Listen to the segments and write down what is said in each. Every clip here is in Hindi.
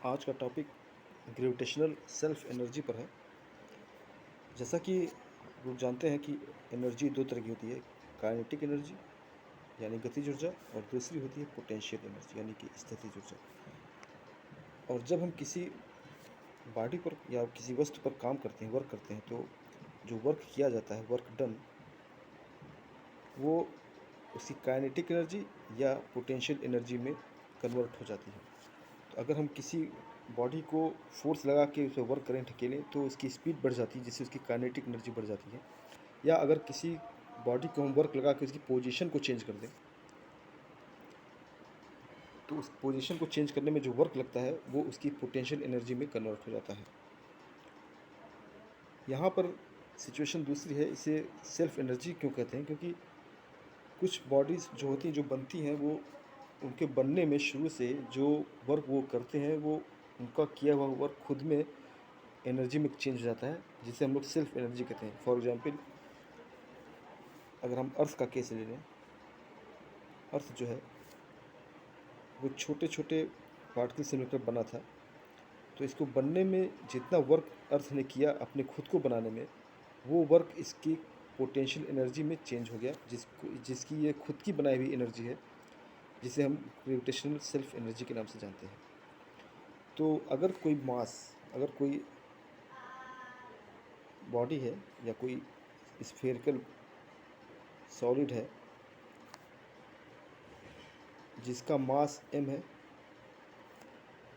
आज का टॉपिक ग्रेविटेशनल सेल्फ एनर्जी पर है। जैसा कि लोग जानते हैं कि एनर्जी दो तरह की होती है, काइनेटिक एनर्जी यानी गतिज ऊर्जा और दूसरी होती है पोटेंशियल एनर्जी यानी कि स्थितिज ऊर्जा। और जब हम किसी बॉडी पर या किसी वस्तु पर काम करते हैं, वर्क करते हैं, तो जो वर्क किया जाता है, वर्क डन, वो उसकी काइनेटिक एनर्जी या पोटेंशियल एनर्जी में कन्वर्ट हो जाती है। तो अगर हम किसी बॉडी को फोर्स लगा के उस पर वर्क करें, ढकेलें, तो उसकी स्पीड बढ़ जाती है, जिससे उसकी काइनेटिक एनर्जी बढ़ जाती है। या अगर किसी बॉडी को हम वर्क लगा के उसकी पोजीशन को चेंज कर दें, तो उस पोजीशन को चेंज करने में जो वर्क लगता है वो उसकी पोटेंशियल एनर्जी में कन्वर्ट हो जाता है। यहाँ पर सिचुएशन दूसरी है। इसे सेल्फ एनर्जी क्यों कहते हैं? क्योंकि कुछ बॉडीज़ जो होती हैं, जो बनती हैं, वो उनके बनने में शुरू से जो वर्क वो करते हैं, वो उनका किया हुआ वर्क खुद में एनर्जी में चेंज हो जाता है, जिसे हम लोग सेल्फ एनर्जी कहते हैं। फॉर एग्जांपल, अगर हम अर्थ का केस ले लें, अर्थ जो है वो छोटे छोटे पार्टिकल से मिलकर बना था। तो इसको बनने में जितना वर्क अर्थ ने किया अपने खुद को बनाने में, वो वर्क इसकी पोटेंशियल एनर्जी में चेंज हो गया, जिसकी ये खुद की बनाई हुई एनर्जी है, जिसे हम ग्रेविटेशनल सेल्फ एनर्जी के नाम से जानते हैं। तो अगर कोई बॉडी है या कोई स्फेरिकल सॉलिड है जिसका मास m है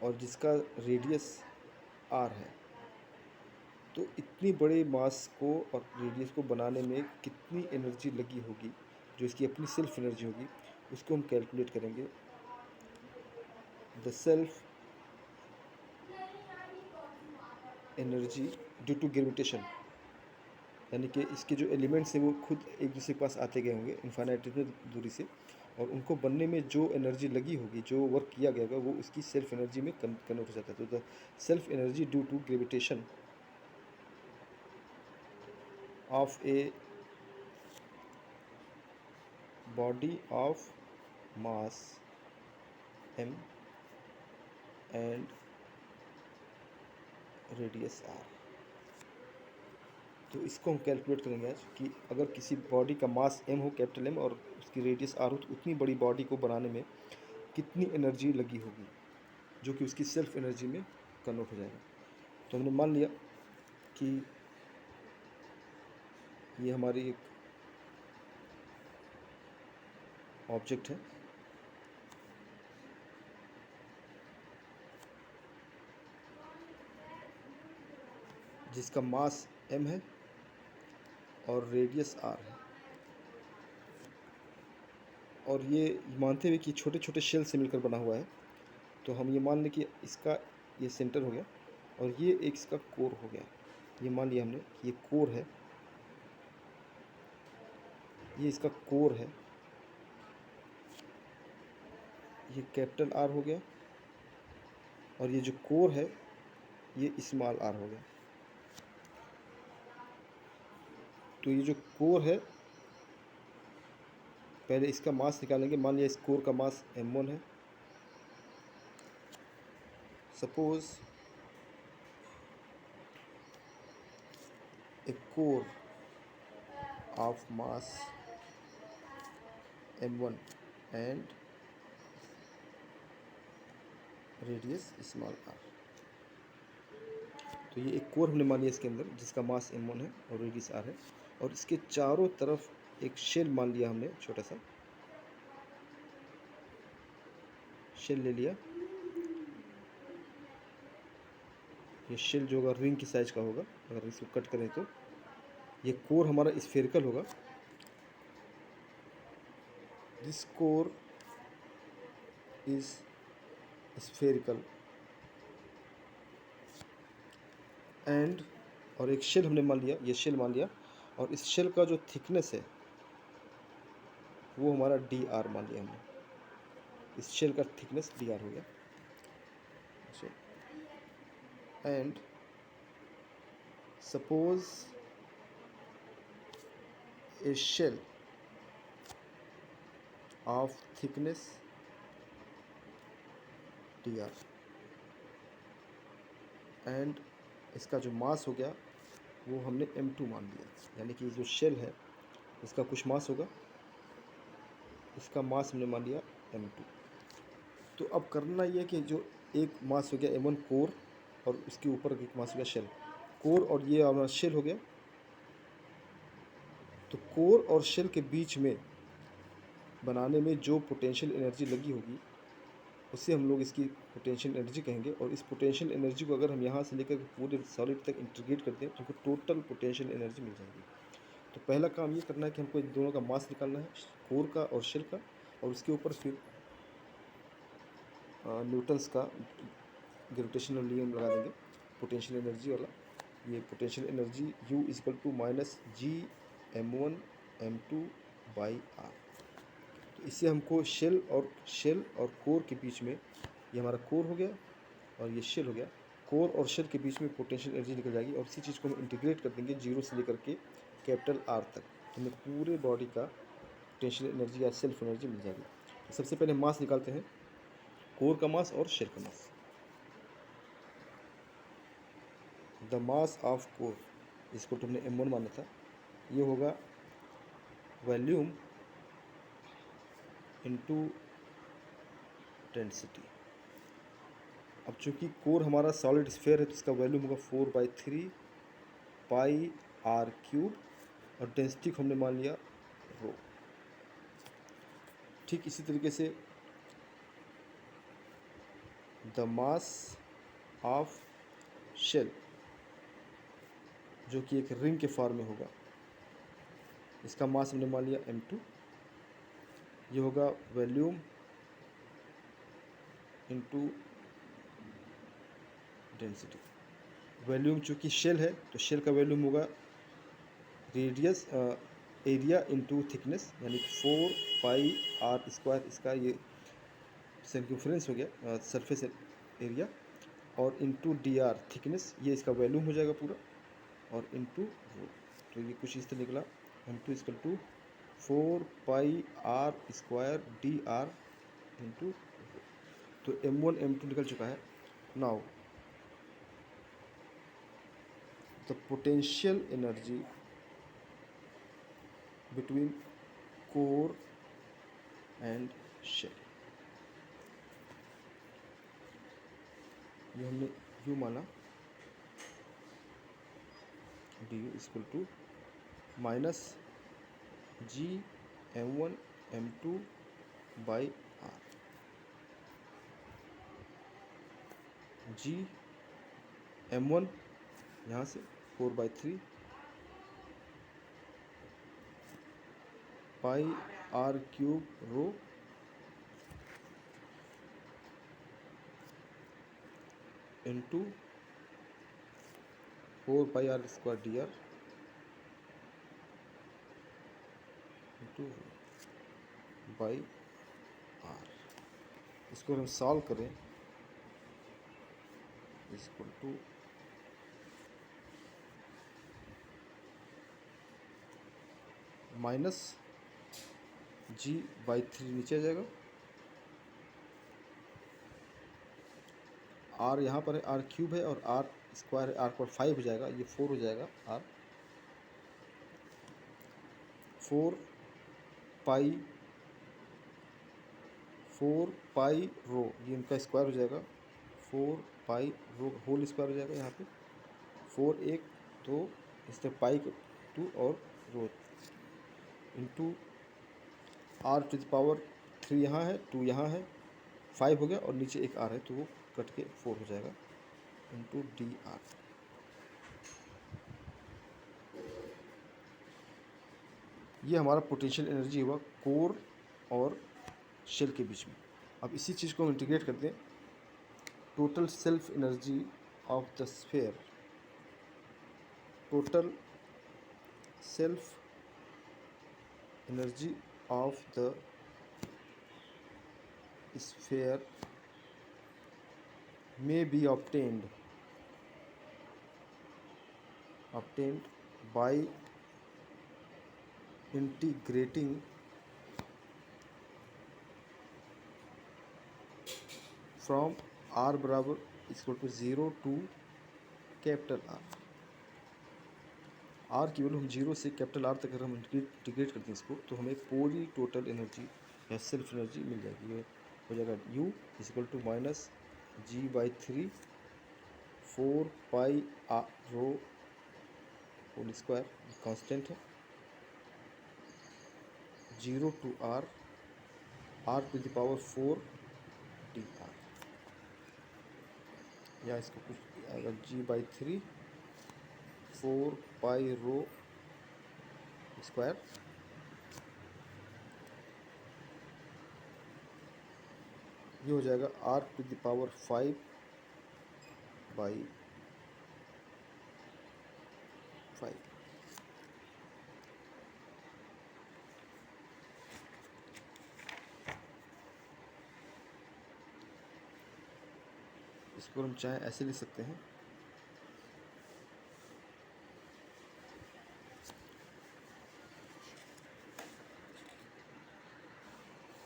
और जिसका रेडियस r है, तो इतनी बड़े मास को और रेडियस को बनाने में कितनी एनर्जी लगी होगी, जो इसकी अपनी सेल्फ एनर्जी होगी, उसको हम कैलकुलेट करेंगे। The self energy due to gravitation, यानी कि इसके जो एलिमेंट्स हैं वो खुद एक दूसरे के पास आते गए होंगे इन्फाइनाइटेसिमल दूरी से, और उनको बनने में जो एनर्जी लगी होगी, जो वर्क किया गया होगा, वो उसकी सेल्फ एनर्जी में कन्वर्ट हो जाता है। तो the self energy due to gravitation of a body of mass m and radius r। तो इसको हम कैलकुलेट करेंगे आज कि अगर किसी बॉडी का मास m हो, कैपिटल M, और उसकी रेडियस r हो, तो उतनी बड़ी बॉडी को बनाने में कितनी एनर्जी लगी होगी, जो कि उसकी सेल्फ एनर्जी में कन्वर्ट हो जाएगा। तो हमने मान लिया कि ये हमारी एक ऑब्जेक्ट है, जिसका मास m है और रेडियस r है। और ये मानते हुए कि छोटे छोटे शेल से मिलकर बना हुआ है, तो हम ये मान लें कि इसका ये सेंटर हो गया और ये एक इसका कोर हो गया। ये मान लिया हमने कि ये कोर है, ये इसका कोर है, ये कैपिटल R हो गया, और ये जो कोर है ये स्मॉल r हो गया। तो ये जो कोर है, पहले इसका मास निकालेंगे। मान लिया इस कोर का मास m1 है। Suppose A core of mass m1 and radius small r। तो ये एक कोर हमने मान लिया इसके अंदर, जिसका मास m1 है और रेडियस r है, और इसके चारों तरफ एक शेल मान लिया हमने, छोटा सा शेल ले लिया। ये शेल जो होगा रिंग की साइज का होगा, अगर इसको कट करें तो ये कोर हमारा स्फेरिकल होगा। This core is spherical and, और एक शेल हमने मान लिया, ये शेल मान लिया, और इस शेल का जो थिकनेस है वो हमारा dr मान लिया हमने। इस शेल का थिकनेस dr हो गया। And suppose a shell of thickness dr and इसका जो मास हो गया वो हमने m2 मान लिया, यानी कि जो शेल है इसका कुछ मास होगा, इसका मास हमने मान लिया m2। तो अब करना ये है कि जो एक मास हो गया m1 कोर और उसके ऊपर एक मास हो गया शेल, कोर और ये हमारा शेल हो गया। तो कोर और शेल के बीच में बनाने में जो पोटेंशियल एनर्जी लगी होगी उससे हम लोग इसकी पोटेंशियल एनर्जी कहेंगे। और इस पोटेंशियल एनर्जी को अगर हम यहाँ से लेकर पूरे सॉलिड तक इंटीग्रेट करते हैं तो हमको टोटल पोटेंशियल एनर्जी मिल जाएगी। तो पहला काम ये करना है कि हमको इन दोनों का मास निकालना है, कोर का और शेल का, और उसके ऊपर फिर न्यूटन्स का ग्रेविटेशनल नियम लगा देंगे पोटेंशियल एनर्जी वाला। ये potential energy U equal to minus G(m1 m2 by R. तो इससे हमको शेल और कोर के बीच में, ये हमारा कोर हो गया और ये शेल हो गया, कोर और शेल के बीच में पोटेंशियल एनर्जी निकल जाएगी। और इसी चीज़ को हम इंटीग्रेट कर देंगे 0 से लेकर के कैपिटल R तक, तो हमें पूरे बॉडी का पोटेंशियल एनर्जी या सेल्फ एनर्जी मिल जाएगी। तो सबसे पहले मास निकालते हैं, कोर का मास और शेल का मास। द मास ऑफ कोर, इसको तो हमने m1 माना था, ये होगा वॉल्यूम इनटू डेंसिटी। अब चूंकि कोर हमारा सॉलिड स्फीयर है तो इसका वॉल्यूम होगा 4/3 पाई आर क्यूब, और डेंसिटी को हमने मान लिया रो। ठीक इसी तरीके से द मास ऑफ शेल, जो कि एक रिंग के फॉर्म में होगा, इसका मास हमने मान लिया m2, ये होगा वॉल्यूम इनटू डेंसिटी। वॉल्यूम चूँकि शेल है तो शेल का वॉल्यूम होगा रेडियस एरिया इनटू थिकनेस, यानी 4πr², इसका ये सर्कम्फ्रेंस हो गया, सरफेस एरिया, और इंटू dr थिकनेस, ये इसका वॉल्यूम हो जाएगा पूरा, और इंटू रो। तो ये कुछ इस तरह निकला, m2 equal to 4πr² dr into rho. तो m1 m2 निकल चुका है। Now the potential energy between core and shell, ये हमने U माना, du equal to minus G(m1 m2 by R. G(m1) यहाँ से 4/3 pi R cube rho into 4πr² dr into by R. इसको हम सॉल्व करें, इक्वल टू माइनस G/3 नीचे आ जाएगा, R यहाँ पर है, R क्यूब है, और R स्क्वायर है, R पर 5 हो जाएगा, ये 4 हो जाएगा, R 4 पाई रो, ये इनका स्क्वायर हो जाएगा, 4 पाई रो होल स्क्वायर हो जाएगा, यहाँ पे 4 1 2 इस तरह पाई 2 और रो इंटू R⁻³ यहाँ है, 2 यहाँ है, 5 हो गया, और नीचे एक R है तो वो कट के 4 हो जाएगा, इंटू dr। ये हमारा पोटेंशियल एनर्जी हुआ कोर और शेल के बीच में। अब इसी चीज़ को हम इंटीग्रेट करते हैं, total self energy of the sphere, total self energy of the sphere may be obtained by integrating from r बराबर equal to 0 to capital R की वैल्यू हम 0 से कैपिटल आर तक अगर हम इंटीग्रेट करते हैं इसको, तो हमें पूरी टोटल एनर्जी या सेल्फ एनर्जी मिल जाएगी। ये हो जाएगा U equal to minus G/3 4 pi rho whole square, constant है, 0 to r to the power 4 dr, या इसको कुछ आएगा G/3 4 पाई रो स्क्वायर, ये हो जाएगा r to the power 5 by 5। इसको हम चाहे ऐसे लिख सकते हैं,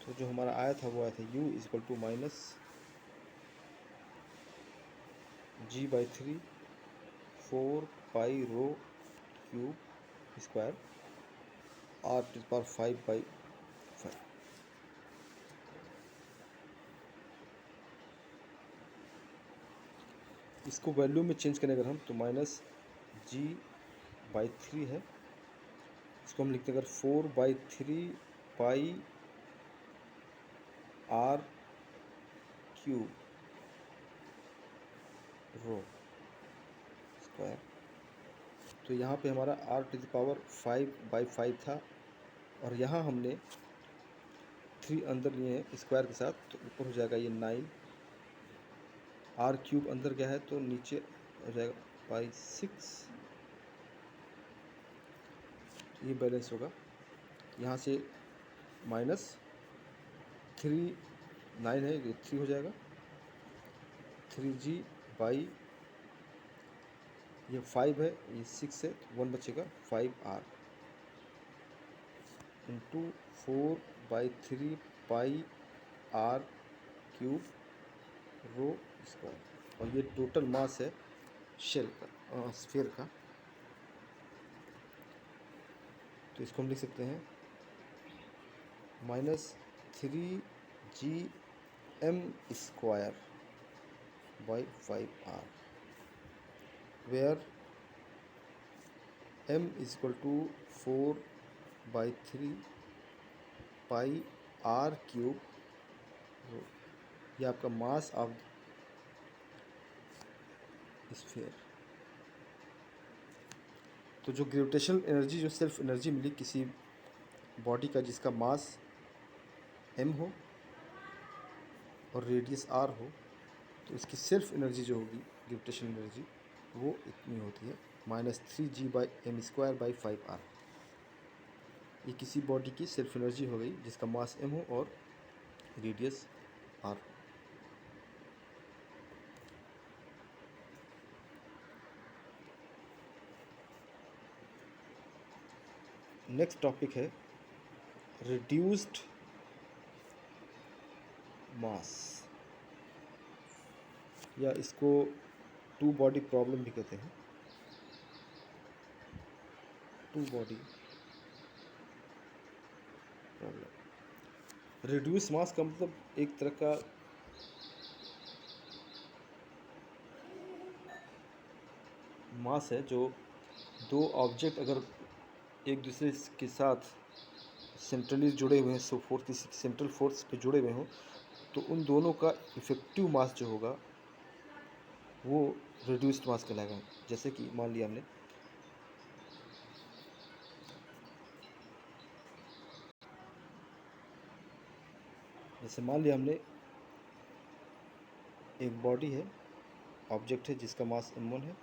तो जो हमारा आया था वो आया था U equal to minus G/3 4 pi rho cube square r to the power 5 by 5। इसको वैल्यू में चेंज करें अगर हम, तो माइनस G/3 है, इसको हम लिखते हैं अगर 4/3 पाई r क्यूब रो स्क्वायर। तो यहाँ पे हमारा r टू द पावर 5/5 था, और यहाँ हमने 3 अंदर लिए हैं स्क्वायर के साथ, तो ऊपर हो जाएगा ये 9, r क्यूब अंदर गया है तो नीचे हो जाएगा बाई 6, ये बैलेंस होगा। यहाँ से माइनस 3 9 है, ये 3 हो जाएगा, 3G बाई ये 5 है, ये 6 है, तो 1 बचेगा 5r into 4/3 pi r cube रो स्क्वायर, और ये टोटल मास है शेल का, स्फीयर का। तो इसको हम लिख सकते हैं minus 3Gm square by 5r, where m equal to 4/3 pi r cube, ये आपका मास ऑफ स्फीयर। तो जो ग्रेविटेशनल एनर्जी, जो सेल्फ एनर्जी मिली किसी बॉडी का जिसका मास m हो और रेडियस r हो, तो इसकी सेल्फ एनर्जी जो होगी ग्रेविटेशनल एनर्जी, वो इतनी होती है माइनस 3G/m² बाई 5r। ये किसी बॉडी की सेल्फ एनर्जी हो गई जिसका मास m हो और रेडियस r। नेक्स्ट टॉपिक है रिड्यूस्ड मास, या इसको टू बॉडी प्रॉब्लम भी कहते हैं। Two body problem, reduce mass का मतलब एक तरह का मास है जो दो ऑब्जेक्ट अगर एक दूसरे के साथ सेंट्रली जुड़े हुए हैं, सो फोर्स किसी सेंट्रल फोर्स पे जुड़े हुए हों, तो उन दोनों का इफेक्टिव मास जो होगा वो रिड्यूस्ड मास कहलाएगा। जैसे कि मान लिया हमने एक बॉडी है, ऑब्जेक्ट है जिसका मास m1 है,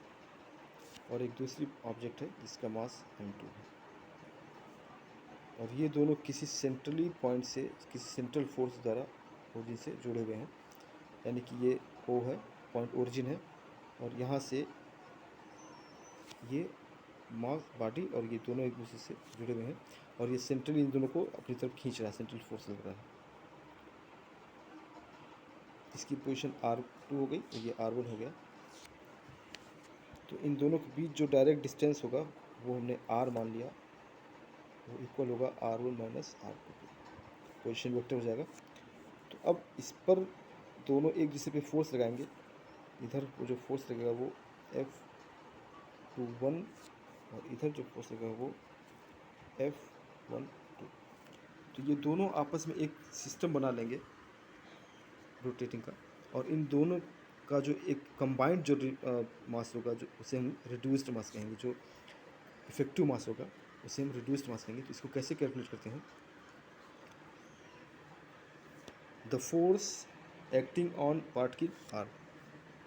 और एक दूसरी ऑब्जेक्ट है जिसका मास m2 है, और ये दोनों किसी सेंट्रली पॉइंट से, किसी सेंट्रल फोर्स द्वारा ओरिजिन से जुड़े हुए हैं। यानी कि ये O है, पॉइंट ओरिजिन है, और यहाँ से ये मास बॉडी, और ये दोनों एक दूसरे से जुड़े हुए हैं, और ये सेंट्रली इन दोनों को अपनी तरफ खींच रहा है, सेंट्रल फोर्स लग रहा है। इसकी पोजीशन R2 हो गई, ये R1 हो गया। तो इन दोनों के बीच जो डायरेक्ट डिस्टेंस होगा वो हमने r मान लिया, वो इक्वल होगा r1 minus r2, position vector हो जाएगा। तो अब इस पर दोनों एक दूसरे पे फोर्स लगाएंगे, इधर वो जो फोर्स लगेगा वो F21 और इधर जो फोर्स लगेगा वो F12। तो ये दोनों आपस में एक सिस्टम बना लेंगे रोटेटिंग का, और इन दोनों का जो एक कंबाइंड जो मास होगा, जो उसे हम रिड्यूस्ड मास कहेंगे, जो इफेक्टिव मास होगा उसे हम रिड्यूस्ड मास कहेंगे। तो इसको कैसे कैलकुलेट करते हैं? The force acting on particle R,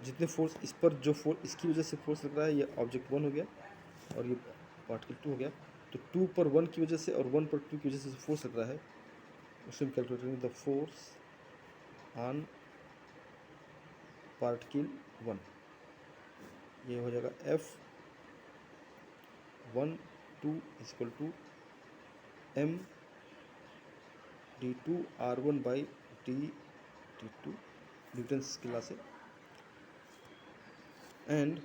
जितने फोर्स इस पर, जो फोर्स इसकी वजह से फोर्स लग रहा है, ये ऑब्जेक्ट 1 हो गया और ये पार्टिकल 2 हो गया। तो 2 पर 1 की वजह से और 1 पर 2 की वजह से फोर्स लग रहा है, उसे हम कैलकुलेट करेंगे। द फोर्स ऑन पार्टिकल 1, ये हो जाएगा F12 equal to m d2 r1 by dt2 Newton's की लॉ से, and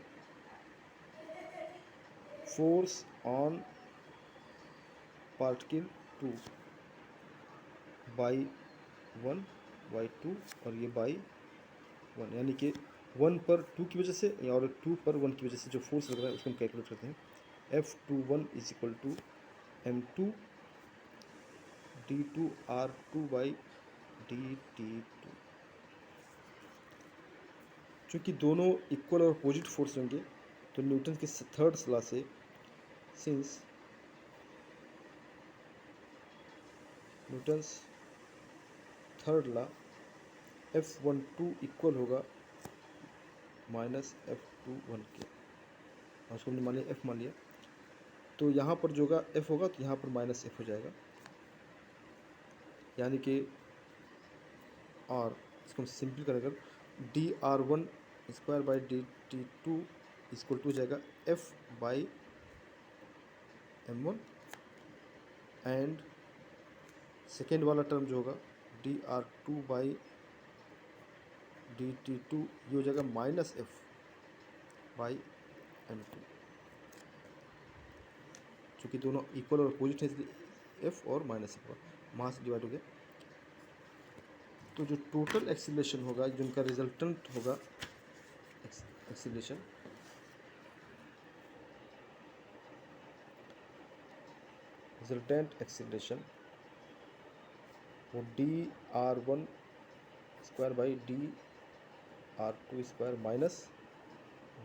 force on particle 2 by 1 by 2 और ये बाई 1, यानी कि 1 पर 2 की वजह से और 2 पर 1 की वजह से जो फोर्स लग रहा है उसको हम कैलकुलेट करते हैं। F21 is equal to m2 d2 r2 by dt2। चूँकि दोनों इक्वल और अपोजिट फोर्स होंगे तो न्यूटन के थर्ड लॉ से, since Newton's third law, F12 equal होगा माइनस F21 के, और उसको हमने मान लिया F मान लिया। तो यहाँ पर जो होगा F होगा तो यहाँ पर माइनस F हो जाएगा, यानी कि और इसको हम सिंपल करेंगे, dr1 square by dt2 equal to हो जाएगा F by m1, and second वाला टर्म जो होगा dr2 बाई dt2 ये हो जाएगा माइनस F बाई m2। चूँकि दोनों इक्वल और अपोजिट है इसलिए F और माइनस F होगा, मास डिवाइड हो गया। तो जो टोटल एक्सीलरेशन होगा, जो उनका रिजल्टेंट होगा एक्सीलरेशन, वो dr1 square by dr2 square minus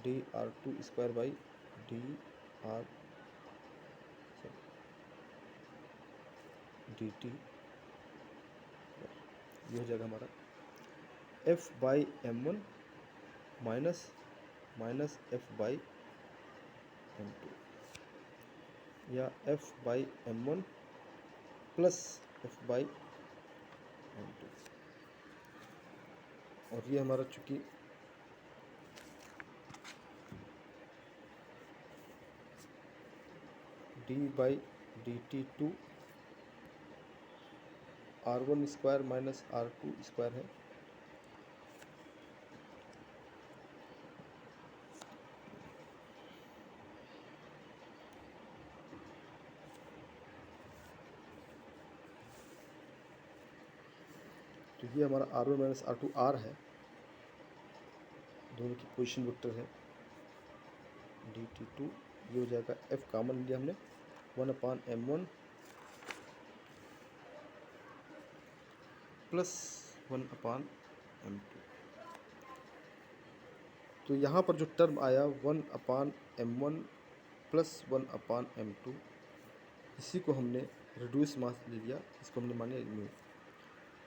dr2 square by dt, ये हो जाएगा हमारा F by m1 minus F by m2, या F by m1 plus F by m2। और ये हमारा चूँकि d by dt2 r1 square minus r2 square है, तो ये हमारा r1 माइनस r2 r है, दोनों की पोजीशन वेक्टर है dt2, ये हो जाएगा F कॉमन लिया हमने 1/m1 प्लस 1/m2। तो यहाँ पर जो टर्म आया 1/m1 प्लस 1/m2, इसी को हमने रिड्यूस मास ले लिया, इसको हमने मान लिया म्यू।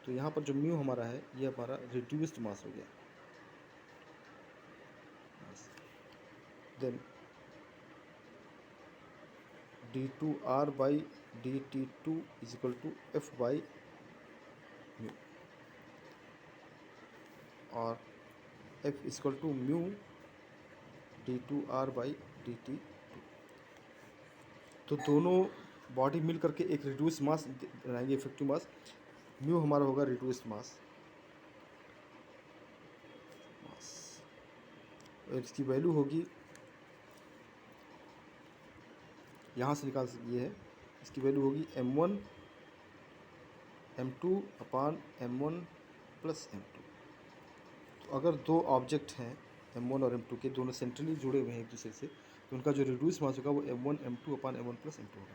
तो यहाँ पर जो म्यू हमारा है ये हमारा रिड्यूस्ड मास हो गया। Then d2r by dt2 is equal to F by mu, और F equal to mu d2r by dt2। तो दोनों बॉडी मिल करके एक रिड्यूस मास बनाएंगे, इफेक्टिव मास। म्यू हमारा होगा रिड्यूस्ड मास, और इसकी वैल्यू होगी यहाँ से निकाल ये है, इसकी वैल्यू होगी m1 m2 अपान m1 प्लस m2। तो अगर दो ऑब्जेक्ट हैं m1 और m2 के, दोनों सेंट्रली जुड़े हुए हैं एक दूसरे से, तो उनका जो रिड्यूस मास होगा वो m1 m2 अपान m1 प्लस m2 होगा।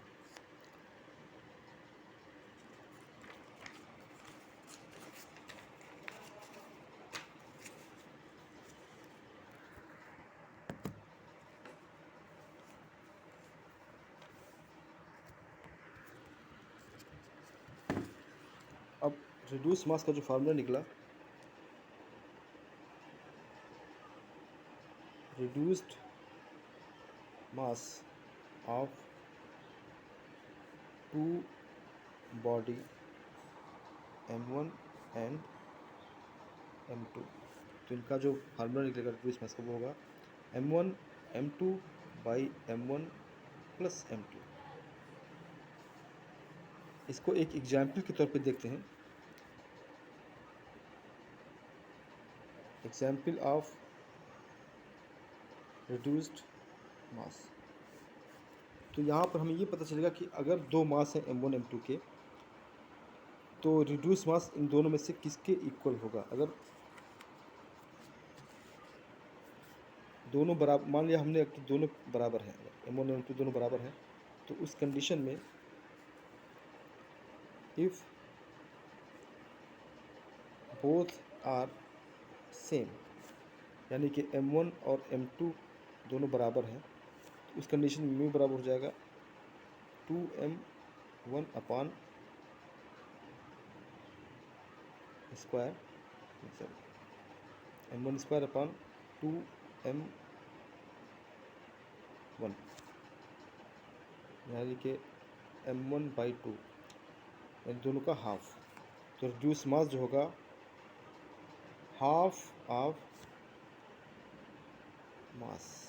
अब रिड्यूस मास का जो फार्मूला निकला, reduced mass of two body m1 and m2, तो इनका जो फार्मूला निकलेगा रिड्यूस मास का वो होगा m1 m2 by m1 plus m2। इसको एक एग्जाम्पल के तौर पे देखते हैं। एग्जाम्पल ऑफ रिड्यूस्ड मास। तो यहाँ पर हमें ये पता चलेगा कि अगर दो मास हैं m1 m2 के, तो रिड्यूस मास इन दोनों में से किसके इक्वल होगा। अगर दोनों बराबर, मान लिया हमने कि दोनों बराबर हैं, m1 और m2 दोनों बराबर हैं, तो उस कंडीशन में इफ़ बोथ आर सेम, यानी कि m1 और m2 दोनों बराबर हैं, तो उस कंडीशन में म्यू बराबर हो जाएगा 2m1 अपान square, m1 square upon 2m1, यानी कि m1 बाई 2, यानी दोनों का हाफ। तो रिड्यूस मास जो होगा हाफ ऑफ मास,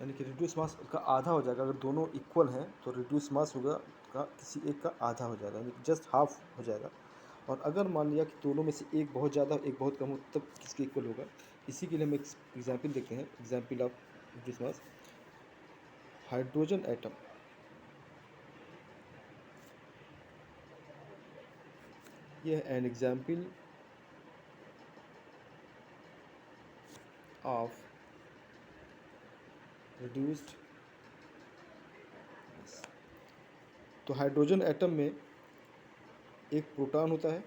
यानी कि रिड्यूस मास का आधा हो जाएगा। अगर दोनों इक्वल हैं तो रिड्यूस मास होगा का किसी एक का आधा हो जाएगा, यानी कि जस्ट हाफ हो जाएगा। और अगर मान लिया कि दोनों में से एक बहुत ज़्यादा एक बहुत कम हो, तब किसके इक्वल होगा। इसी के लिए हम एक एग्जाम्पल देखते हैं। Example of reduce mass, hydrogen atom. ये है एन एग्जाम्पल ऑफ रिड्यूस्ड मास। तो हाइड्रोजन एटम में एक प्रोटॉन होता है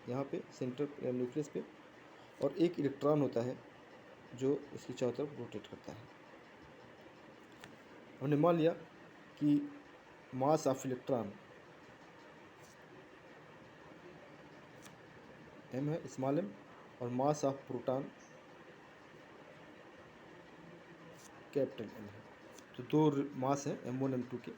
यहाँ पे सेंटर या न्यूक्लियस पे, और एक इलेक्ट्रॉन होता है जो इसकी चारों तरफ रोटेट करता है। हमने मान लिया कि मास ऑफ इलेक्ट्रॉन m है, स्मॉल m, और mass of proton capital M है। तो दो मास हैं m1 m2 के,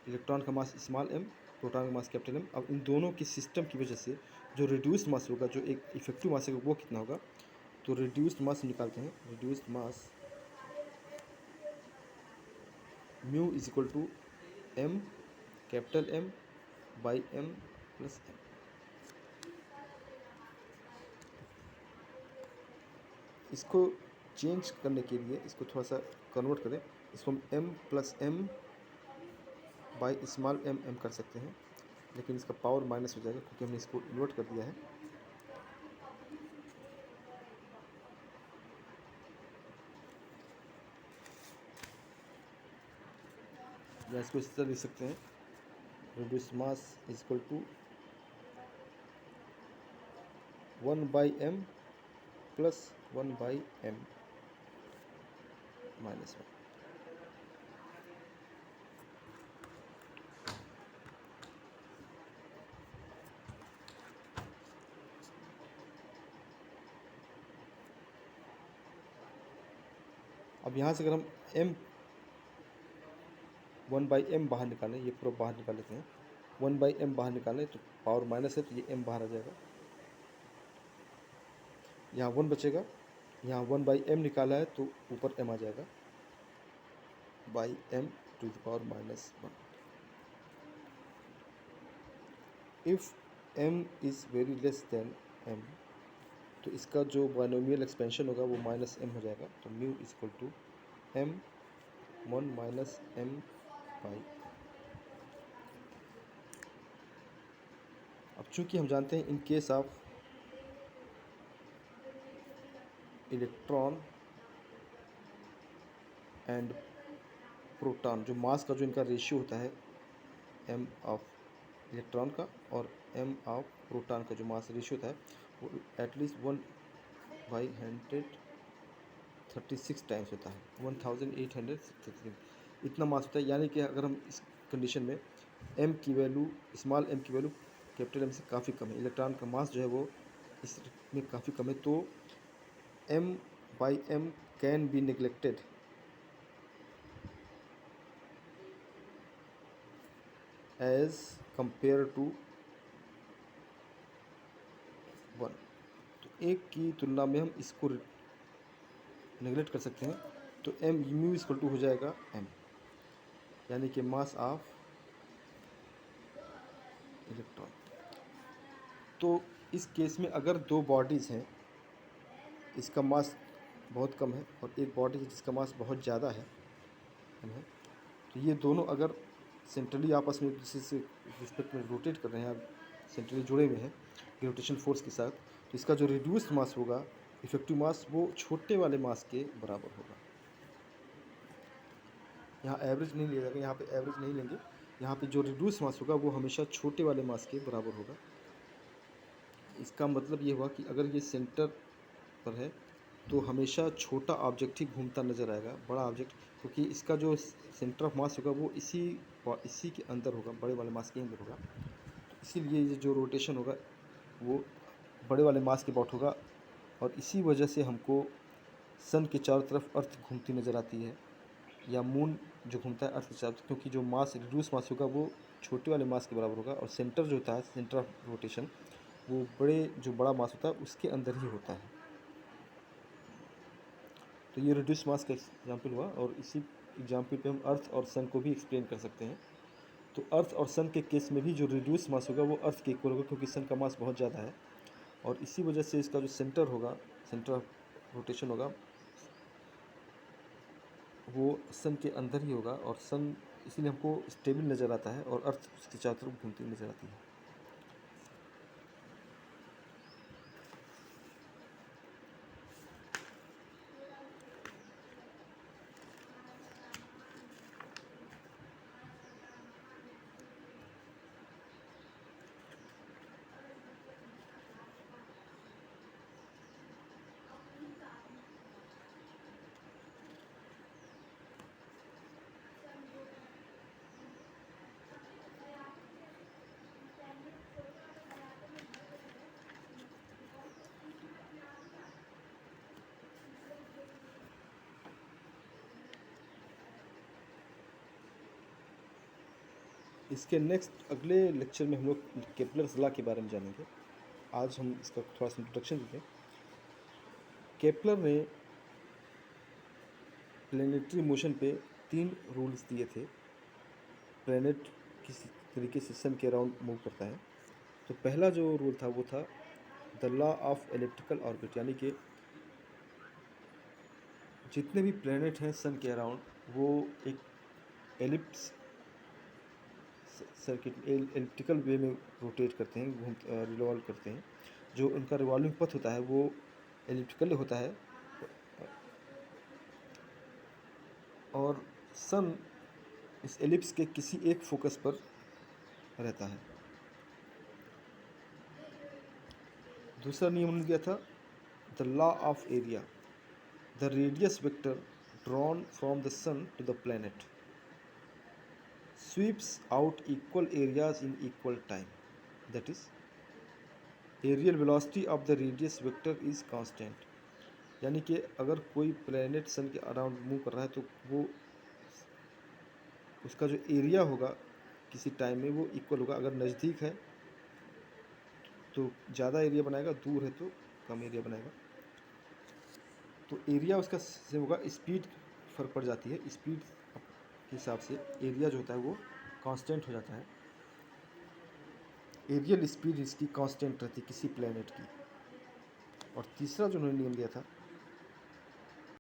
इलेक्ट्रॉन का मास स्मॉल m, प्रोटॉन का मास कैपिटल M। अब इन दोनों की सिस्टम की वजह से जो रिड्यूस्ड मास होगा, जो एक इफेक्टिव मास है, वो कितना होगा। तो रिड्यूस्ड मास निकालते हैं। Reduced mass mu is equal to m capital M by m plus m। इसको चेंज करने के लिए इसको थोड़ा सा कन्वर्ट करें, इसको हम m plus m by small m कर सकते हैं, लेकिन इसका पावर माइनस हो जाएगा क्योंकि हमने इसको इन्वर्ट कर दिया है। या इसको इस तरह लिख सकते हैं, reduce mass is equal to 1 by m plus 1 by m minus 1। अब यहाँ से अगर हम m 1 बाई m बाहर निकालें, ये पूरा बाहर निकाल लेते हैं, 1 बाई m बाहर निकालें तो पावर माइनस है, तो ये m बाहर आ जाएगा, यहाँ 1 बचेगा। यहाँ 1 बाई m निकाला है तो ऊपर m आ जाएगा, by m to the power minus 1। If m is very less than m, तो इसका जो बाइनोमियल एक्सपेंशन होगा वो माइनस एम हो जाएगा। तो mu is equal to m 1 minus m by. अब चूंकि हम जानते हैं in case of electron and proton, जो मास का जो इनका रेशियो होता है एम ऑफ इलेक्ट्रॉन का और एम ऑफ प्रोटॉन का जो मास रेशियो होता है वो एटलीस्ट 1/136 टाइम्स होता है, 1863 इतना मास होता है। यानी कि अगर हम इस कंडीशन में एम की वैल्यू, स्मॉल एम की वैल्यू कैपिटल एम से काफ़ी कम है, इलेक्ट्रॉन का मास जो है वो इसमें काफ़ी कम है, तो m by m can be neglected as compare to 1। तो एक की तुलना में हम इसको नेगलेक्ट कर सकते हैं। तो एम म्यू इक्वल टू हो जाएगा एम, यानी कि मास ऑफ इलेक्ट्रॉन। तो इस केस में अगर दो बॉडीज़ हैं, इसका मास बहुत कम है और एक बॉडी है जिसका मास बहुत ज़्यादा है, तो ये दोनों अगर सेंट्रली आपस में एक दूसरे से रिस्पेक्ट में रोटेट कर रहे हैं, सेंट्रली जुड़े हुए हैं ग्रेविटेशन फोर्स के साथ, तो इसका जो रिड्यूस्ड मास होगा, इफेक्टिव मास, वो छोटे वाले मास के बराबर होगा। यहाँ एवरेज नहीं लिया जाएगा, यहाँ पे एवरेज नहीं लेंगे, यहाँ पे जो रिड्यूस मास होगा वो हमेशा छोटे वाले मास के बराबर होगा। इसका मतलब ये हुआ कि अगर ये सेंटर पर है तो हमेशा छोटा ऑब्जेक्ट ही घूमता नज़र आएगा, बड़ा ऑब्जेक्ट, क्योंकि इसका जो सेंटर ऑफ मास होगा वो इसी के अंदर होगा, बड़े वाले मास के अंदर होगा। इसीलिए ये जो रोटेशन होगा वो बड़े वाले मास के अबाउट होगा, और इसी वजह से हमको सन के चारों तरफ अर्थ घूमती नज़र आती है, या मून जो घूमता है अर्थ के चारों तरफ, क्योंकि जो मास रिड्यूस मास होगा वो छोटे वाले मास के बराबर होगा, और सेंटर जो होता है, सेंटर ऑफ रोटेशन, वो जो बड़ा मास होता है उसके अंदर ही होता है। तो ये रिड्यूस मास का एग्जाम्पल हुआ, और इसी एग्जाम्पल पे हम अर्थ और सन को भी एक्सप्लेन कर सकते हैं। तो अर्थ और सन के केस में भी जो रिड्यूस मास होगा वो अर्थ के इक्वल होगा, क्योंकि सन का मास बहुत ज़्यादा है, और इसी वजह से इसका जो सेंटर होगा, सेंटर ऑफ रोटेशन होगा, वो सन के अंदर ही होगा, और सन इसीलिए हमको स्टेबल नज़र आता है और अर्थ उसके चारों तरफ घूमती नज़र आती है। इसके नेक्स्ट अगले लेक्चर में हम लोग केपलर्स लॉ के बारे में जानेंगे। आज हम इसका थोड़ा सा इंट्रोडक्शन देते हैं। केपलर ने प्लेनेटरी मोशन पे 3 रूल्स दिए थे। प्लेनेट किस तरीके से सन के अराउंड मूव करता है। तो पहला जो रूल था वो था the law of elliptical orbit, यानी कि जितने भी प्लेनेट हैं सन के अराउंड वो एक एलिप्स सर्किट एलिप्टिकल वे में रोटेट करते हैं, रिवॉल्व करते हैं। जो उनका रिवॉल्विंग पथ होता है वो एलिप्टिकल होता है, और सन इस एलिप्स के किसी एक फोकस पर रहता है। दूसरा नियम बन गया था the law of area, the radius vector drawn from the sun to the planet sweeps out equal areas in equal time, that is aerial velocity of the radius vector is constant। यानी कि अगर कोई प्लैनेट सन के अराउंड मूव कर रहा है तो वो उसका जो एरिया होगा किसी टाइम में वो इक्वल होगा। अगर नज़दीक है तो ज़्यादा एरिया बनाएगा, दूर है तो कम एरिया बनाएगा। तो एरिया उसका सेम होगा, स्पीड फर्क पड़ जाती है, स्पीड के हिसाब से एरिया जो होता है वो कांस्टेंट हो जाता है। एरियल स्पीड इसकी कांस्टेंट रहती है किसी प्लैनेट की। और तीसरा जो उन्होंने नियम दिया था